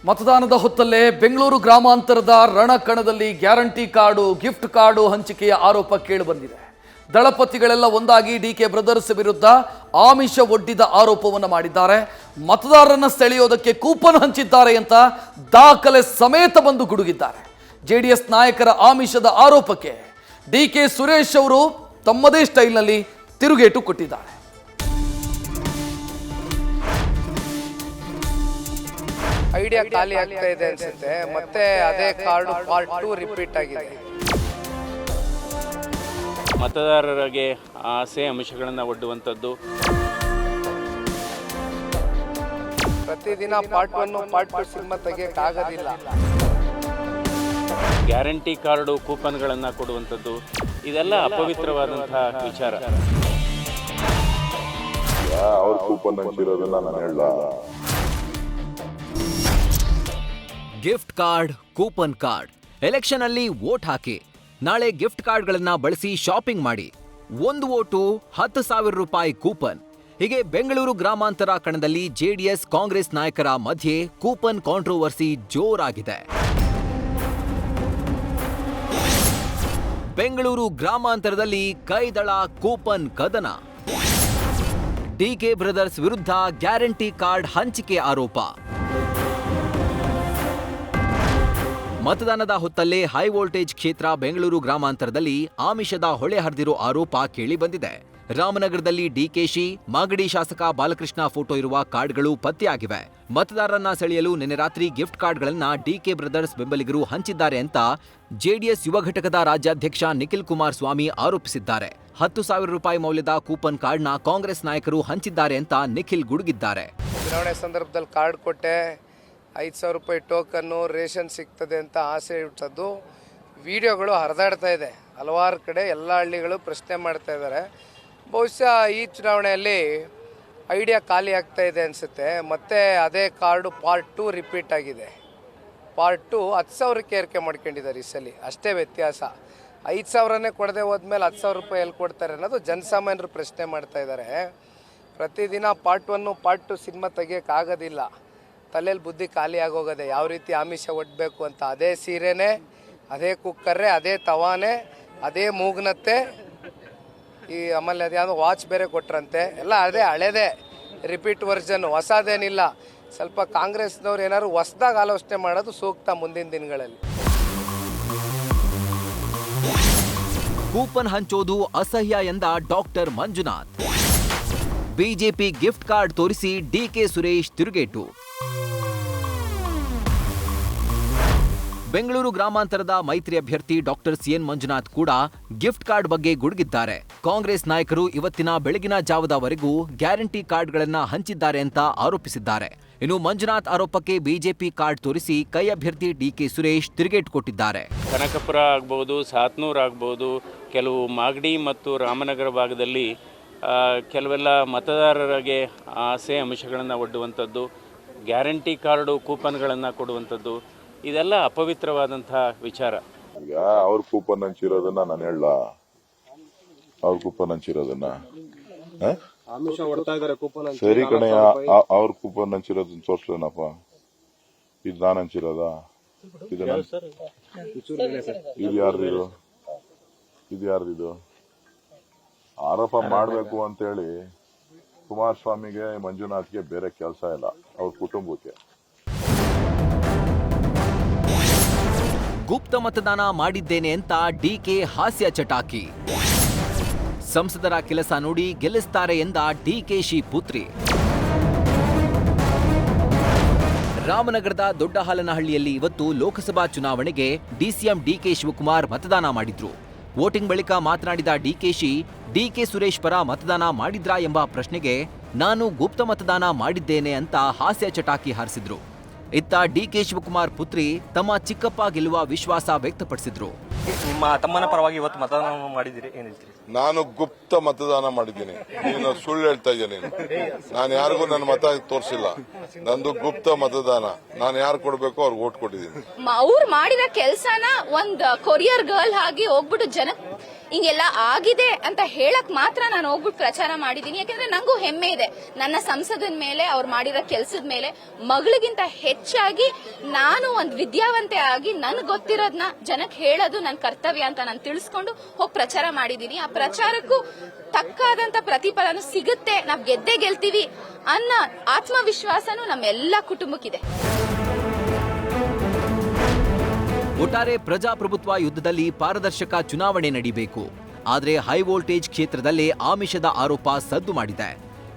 ಮತದಾನದ ಹೊತ್ತಲ್ಲೇ ಬೆಂಗಳೂರು ಗ್ರಾಮಾಂತರದ ರಣಕಣದಲ್ಲಿ guarantee card gift card ಹಂಚಿಕೆಯ ಆರೋಪ ಕೇಳಿಬಂದಿದೆ. ದಳಪತಿಗಳೆಲ್ಲ ಒಂದಾಗಿ ಡಿಕೆ ಬ್ರದರ್ಸ್ ವಿರುದ್ಧ ಆಮಿಷ ಒಡ್ಡಿದ ಆರೋಪವನ್ನು ಮಾಡಿದ್ದಾರೆ. ಮತದಾರರನ್ನ ಸೆಳೆಯೋದಕ್ಕೆ ಕೂಪನ್ ಹಂಚಿದ್ದಾರೆ ಅಂತ ದಾಖಲೆ ಸಮೇತ ಬಂದು ಗುಡುಗಿದ್ದಾರೆ. ಜೆಡಿಎಸ್ ನಾಯಕರ ಆಮಿಷದ ಆರೋಪಕ್ಕೆ ಡಿಕೆ ಸುರೇಶ್ ಅವರು ತಮ್ಮದೇ ಸ್ಟೈಲ್ನಲ್ಲಿ ತಿರುಗೇಟು ಕೊಟ್ಟಿದ್ದಾರೆ. ಐಡಿಯಾ ಖಾಲಿ ಆಗ್ತಾ ಇದೆ ಅನ್ಸುತ್ತೆ. ಮತ್ತೆ ಅದೇ ಕಾರ್ಡ್ ಪಾರ್ಟ್ 2 ರಿಪೀಟ್ ಆಗಿದೆ. ಮತದಾರರಿಗೆ ಆಸೆ ಅಂಶಗಳನ್ನು ಒಡ್ಡುವಂಥದ್ದು. ಪ್ರತಿದಿನ ಪಾರ್ಟ್ 1 ಪಾರ್ಟ್ 2 ಸಿನಿಮಾ ತೆಗಿಯಕ್ಕಾಗೋದಿಲ್ಲ. ಗ್ಯಾರಂಟಿ ಕಾರ್ಡು ಕೂಪನ್ಗಳನ್ನು ಕೊಡುವಂಥದ್ದು ಇದೆಲ್ಲ ಅಪವಿತ್ರವಾದಂತಹ ವಿಚಾರ. ಅವ್ರ ಕೂಪನ್ ಹಂಚಿರೋದನ್ನ ನಾನು ಹೇಳ. Gift card, coupon card, election ಅಲ್ಲಿ ವೋಟ್ ಹಾಕಿ, ನಾಳೆ ಗಿಫ್ಟ್ ಕಾರ್ಡ್ಗಳನ್ನ ಬಳಸಿ ಶಾಪಿಂಗ್ ಮಾಡಿ, 1 ವೋಟು 10,000 ರೂಪಾಯಿ ಕೂಪನ್. ಹೀಗೆ ಬೆಂಗಳೂರು ಗ್ರಾಮಾಂತರ ಕಣದಲ್ಲಿ ಜೆಡಿಎಸ್ ಕಾಂಗ್ರೆಸ್ ನಾಯಕರ ಮಧ್ಯೆ ಕೂಪನ್ ಕಾಂಟ್ರೋವರ್ಸಿ ಜೋರಾಗಿದೆ. ಬೆಂಗಳೂರು ಗ್ರಾಮಾಂತರದಲ್ಲಿ ಕೈದಳ ಕೂಪನ್ ಕದನ. ಡಿಕೆ ಬ್ರದರ್ಸ್ ವಿರುದ್ಧ ಗ್ಯಾರಂಟಿ ಕಾರ್ಡ್ ಹಂಚಿಕೆ ಆರೋಪ. ಮತದಾನದ ಹೊತ್ತಲ್ಲೇ ಹೈ ವೋಲ್ಟೇಜ್ ಕ್ಷೇತ್ರ ಬೆಂಗಳೂರು ಗ್ರಾಮಾಂತರದಲ್ಲಿ ಆಮಿಷದ ಹೊಳೆ ಹರಿದಿರೋ ಆರೋಪ ಕೇಳಿಬಂದಿದೆ. ರಾಮನಗರದಲ್ಲಿ ಡಿಕೆಶಿ, ಮಾಗಡಿ ಶಾಸಕ ಬಾಲಕೃಷ್ಣ ಫೋಟೋ ಇರುವ ಕಾರ್ಡ್ಗಳು ಪತ್ತೆಯಾಗಿವೆ. ಮತದಾರರನ್ನ ಸೆಳೆಯಲು ನಿನ್ನೆ ರಾತ್ರಿ ಗಿಫ್ಟ್ ಕಾರ್ಡ್ಗಳನ್ನ ಡಿಕೆ ಬ್ರದರ್ಸ್ ಬೆಂಬಲಿಗರು ಹಂಚಿದ್ದಾರೆ ಅಂತ ಜೆಡಿಎಸ್ ಯುವ ಘಟಕದ ರಾಜ್ಯಾಧ್ಯಕ್ಷ ನಿಖಿಲ್ ಕುಮಾರಸ್ವಾಮಿ ಆರೋಪಿಸಿದ್ದಾರೆ. 10,000 ರೂಪಾಯಿ ಮೌಲ್ಯದ ಕೂಪನ್ ಕಾರ್ಡ್ನ ಕಾಂಗ್ರೆಸ್ ನಾಯಕರು ಹಂಚಿದ್ದಾರೆ ಅಂತ ನಿಖಿಲ್ ಗುಡುಗಿದ್ದಾರೆ. ಚುನಾವಣೆ ಸಂದರ್ಭದಲ್ಲಿ ಕಾರ್ಡ್ ಕೊಟ್ಟೆ, 5,000 ರೂಪಾಯಿ ಟೋಕನ್ನು, ರೇಷನ್ ಸಿಗ್ತದೆ ಅಂತ ಆಸೆ ಇಟ್ಟದ್ದು ವಿಡಿಯೋಗಳು ಹರಿದಾಡ್ತಾ ಇದೆ. ಹಲವಾರು ಕಡೆ ಎಲ್ಲ ಹಳ್ಳಿಗಳು ಪ್ರಶ್ನೆ ಮಾಡ್ತಾ ಇದ್ದಾರೆ. ಬಹುಶಃ ಈ ಚುನಾವಣೆಯಲ್ಲಿ ಐಡಿಯಾ ಖಾಲಿ ಆಗ್ತಾ ಇದೆ ಅನಿಸುತ್ತೆ. ಮತ್ತೆ ಅದೇ ಕಾರ್ಡು ಪಾರ್ಟ್ 2 ರಿಪೀಟ್ ಆಗಿದೆ. ಪಾರ್ಟ್ 2 10,000ಕ್ಕೆ ಏರಿಕೆ ಮಾಡ್ಕೊಂಡಿದ್ದಾರೆ ಈ ಸಲ. ಅಷ್ಟೇ ವ್ಯತ್ಯಾಸ. 5,000ನೇ ಕೊಡದೆ ಹೋದ್ಮೇಲೆ 10,000 ರೂಪಾಯಿ ಎಲ್ಲಿ ಕೊಡ್ತಾರೆ ಅನ್ನೋದು ಜನಸಾಮಾನ್ಯರು ಪ್ರಶ್ನೆ ಮಾಡ್ತಾ ಇದ್ದಾರೆ. ಪ್ರತಿದಿನ ಪಾರ್ಟ್ 1 ಪಾರ್ಟ್ 2 ಸಿನಿಮಾ ತೆಗಿಯೋಕ್ಕಾಗೋದಿಲ್ಲ. ತಲೆಯಲ್ಲಿ ಬುದ್ಧಿ ಖಾಲಿ ಆಗೋಗದೆ ಯಾವ ರೀತಿ ಆಮಿಷ ಒಡ್ಬೇಕು ಅಂತ. ಅದೇ ಸೀರೆನೇ, ಅದೇ ಕುಕ್ಕರ್ರೆ, ಅದೇ ತವಾನೆ, ಅದೇ ಮೂಗ್ನತ್ತೆ, ಈ ಆಮೇಲೆ ಅದ್ಯಾವುದೋ ವಾಚ್ ಬೇರೆ ಕೊಟ್ರಂತೆ. ಎಲ್ಲ ಅದೇ ಹಳೇದೇ ರಿಪೀಟ್ ವರ್ಷನ್, ಹೊಸದೇನಿಲ್ಲ. ಸ್ವಲ್ಪ ಕಾಂಗ್ರೆಸ್ನವ್ರು ಏನಾದ್ರು ಹೊಸದಾಗಿ ಆಲೋಚನೆ ಮಾಡೋದು ಸೂಕ್ತ ಮುಂದಿನ ದಿನಗಳಲ್ಲಿ. ಕೂಪನ್ ಹಂಚೋದು ಅಸಹ್ಯ ಎಂದ doctor Manjunath. BJP gift card ತೋರಿಸಿ ಡಿಕೆ ಸುರೇಶ್ ತಿರುಗೇಟು. ಬೆಂಗಳೂರು ಗ್ರಾಮಾಂತರದ ಮೈತ್ರಿ ಅಭ್ಯರ್ಥಿ ಡಾಕ್ಟರ್ ಸಿಎನ್ ಮಂಜುನಾಥ್ ಕೂಡ ಗಿಫ್ಟ್ ಕಾರ್ಡ್ ಬಗ್ಗೆ ಗುಡುಗಿದ್ದಾರೆ. ಕಾಂಗ್ರೆಸ್ ನಾಯಕರು ಇವತ್ತಿನ ಬೆಳಗಿನ ಜಾವದವರೆಗೂ ಗ್ಯಾರಂಟಿ ಕಾರ್ಡ್ಗಳನ್ನ ಹಂಚಿದ್ದಾರೆ ಅಂತ ಆರೋಪಿಸಿದ್ದಾರೆ. ಇನ್ನು ಮಂಜುನಾಥ್ ಆರೋಪಕ್ಕೆ ಬಿಜೆಪಿ ಕಾರ್ಡ್ ತೋರಿಸಿ ಕೈ ಅಭ್ಯರ್ಥಿ ಡಿಕೆ ಸುರೇಶ್ ತಿರುಗೇಟು ಕೊಟ್ಟಿದ್ದಾರೆ. ಕನಕಪುರ ಆಗ್ಬೋದು, ಸಾತ್ನೂರು ಆಗ್ಬೋದು, ಕೆಲವು ಮಾಗಡಿ ಮತ್ತು ರಾಮನಗರ ಭಾಗದಲ್ಲಿ ಕೆಲವೆಲ್ಲ ಮತದಾರರಿಗೆ ಆಸೆ ಅಂಶಗಳನ್ನು ಒಡ್ಡುವಂಥದ್ದು, ಗ್ಯಾರಂಟಿ ಕಾರ್ಡು ಕೂಪನ್ಗಳನ್ನು ಕೊಡುವಂಥದ್ದು ಇದೆಲ್ಲ ಅಪವಿತ್ರವಾದಂಥ ವಿಚಾರ. ಈಗ ಅವ್ರ ಕೂಪನ್ ಹಂಚಿರೋದನ್ನ ನಾನು ಹೇಳ. ಅವ್ರ ಕೂಪನ್ ಹಂಚಿರೋದನ್ನ ಸರಿ ಕಣಯ್ಯ, ಅವ್ರ ಕೂಪನ್ ಹಂಚಿರೋದನ್ನ ತೋರ್ಸ್ಲೇನಪ್ಪ. ಇದು ನಾನು ಹಂಚಿರೋದಾ? ಇದು ಯಾರ್ದಿದು? ಇದು ಯಾರ್ದಿದು? ಆರೋಪ ಮಾಡಬೇಕು ಅಂತೇಳಿ ಕುಮಾರಸ್ವಾಮಿಗೆ, ಮಂಜುನಾಥ್ಗೆ ಬೇರೆ ಕೆಲಸ ಇಲ್ಲ, ಅವ್ರ ಕುಟುಂಬಕ್ಕೆ. ಗುಪ್ತ ಮತದಾನ ಮಾಡಿದ್ದೇನೆ ಅಂತ ಡಿಕೆ ಹಾಸ್ಯ ಚಟಾಕಿ. ಸಂಸದರ ಕೆಲಸ ನೋಡಿ ಗೆಲ್ಲಿಸ್ತಾರೆ ಎಂದ ಡಿಕೆಶಿ ಪುತ್ರಿ. ರಾಮನಗರದ ದೊಡ್ಡಹಾಲನಹಳ್ಳಿಯಲ್ಲಿ ಇವತ್ತು ಲೋಕಸಭಾ ಚುನಾವಣೆಗೆ ಡಿಸಿಎಂ ಡಿಕೆ ಶಿವಕುಮಾರ್ ಮತದಾನ ಮಾಡಿದ್ರು. ವೋಟಿಂಗ್ ಬಳಿಕ ಮಾತನಾಡಿದ ಡಿಕೆಶಿ, ಡಿಕೆ ಸುರೇಶ್ ಪರ ಮತದಾನ ಮಾಡಿದ್ರಾ ಎಂಬ ಪ್ರಶ್ನೆಗೆ ನಾನು ಗುಪ್ತ ಮತದಾನ ಮಾಡಿದ್ದೇನೆ ಅಂತ ಹಾಸ್ಯ ಚಟಾಕಿ ಹಾರಿಸಿದ್ರು. ಇತ್ತ ಡಿಕೆ ಶಿವಕುಮಾರ್ ಪುತ್ರಿ ತಮ್ಮ ಚಿಕ್ಕಪ್ಪ ಗೆಲ್ಲುವ ವಿಶ್ವಾಸ ವ್ಯಕ್ತಪಡಿಸಿದ್ರು. ನಿಮ್ಮ ತಮ್ಮನ ಪರವಾಗಿ ಇವತ್ತು ಮತದಾನ ಮಾಡಿದಿರಿ, ಏನ್ ಹೇಳ್ತೀರಿ? ನಾನು ಗುಪ್ತ ಮತದಾನ ಮಾಡಿದ್ದೀನಿ. ನೀನು ಸುಳ್ಳು ಹೇಳ್ತಾ ಇದ್ದೀನಿ. ನಾನು ಯಾರಿಗೂ ನನ್ನ ಮತ ತೋರಿಸಿಲ್ಲ. ನಂದು ಗುಪ್ತ ಮತದಾನ. ನಾನು ಯಾರು ಕೊಡ್ಬೇಕು ಅವ್ರಿಗೆ ವೋಟ್ ಕೊಟ್ಟಿದ್ದೀನಿ. ಅವ್ರು ಮಾಡಿದ ಕೆಲ್ಸನ ಒಂದ್ ಕೊರಿಯರ್ ಗರ್ಲ್ ಆಗಿ ಹೋಗ್ಬಿಟ್ಟು ಜನ ಹಿಂಗೆಲ್ಲ ಆಗಿದೆ ಅಂತ ಹೇಳಕ್ ಮಾತ್ರ ನಾನು ಹೋಗ್ಬಿಟ್ಟು ಪ್ರಚಾರ ಮಾಡಿದೀನಿ. ಯಾಕಂದ್ರೆ ನಂಗೂ ಹೆಮ್ಮೆ ಇದೆ ನನ್ನ ಸಂಸದನ ಮೇಲೆ, ಅವ್ರು ಮಾಡಿರೋ ಕೆಲಸದ ಮೇಲೆ. ಮಗಳಿಗಿಂತ ಹೆಚ್ಚಾಗಿ ನಾನು ಒಂದು ವಿದ್ಯಾವಂತೆ ಆಗಿ ನನ್ಗೆ ಗೊತ್ತಿರೋದನ್ನ ಜನಕ್ಕೆ ಹೇಳೋದು ನನ್ನ ಕರ್ತವ್ಯ ಅಂತ ನಾನು ತಿಳಿಸ್ಕೊಂಡು ಹೋಗಿ ಪ್ರಚಾರ ಮಾಡಿದೀನಿ. ಆ ಪ್ರಚಾರಕ್ಕೂ ತಕ್ಕಾದಂತ ಪ್ರತಿಫಲನೂ ಸಿಗುತ್ತೆ, ನಾವ್ ಗೆದ್ದೇ ಗೆಲ್ತೀವಿ ಅನ್ನೋ ಆತ್ಮವಿಶ್ವಾಸನೂ ನಮ್ಮೆಲ್ಲ ಕುಟುಂಬಕ್ಕಿದೆ. ಒಟ್ಟಾರೆ ಪ್ರಜಾಪ್ರಭುತ್ವ ಯುದ್ಧದಲ್ಲಿ ಪಾರದರ್ಶಕ ಚುನಾವಣೆ ನಡೀಬೇಕು. ಆದರೆ ಹೈ ವೋಲ್ಟೇಜ್ ಕ್ಷೇತ್ರದಲ್ಲೇ ಆಮಿಷದ ಆರೋಪ ಸದ್ದು ಮಾಡಿದೆ.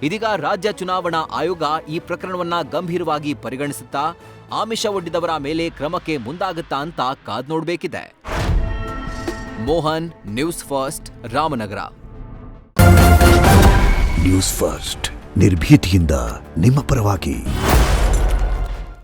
ಇದೀಗ ರಾಜ್ಯ ಚುನಾವಣಾ ಆಯೋಗ ಈ ಪ್ರಕರಣವನ್ನ ಗಂಭೀರವಾಗಿ ಪರಿಗಣಿಸುತ್ತಾ ಆಮಿಷ ಒಡ್ಡಿದವರ ಮೇಲೆ ಕ್ರಮಕ್ಕೆ ಮುಂದಾಗುತ್ತಾ ಅಂತ ಕಾದ್ ನೋಡಬೇಕಿದೆ. Mohan, news first, Ramanagara. News first ನಿರ್ಭೀತಿಯಿಂದ ನಿಮ್ಮ ಪರವಾಗಿ.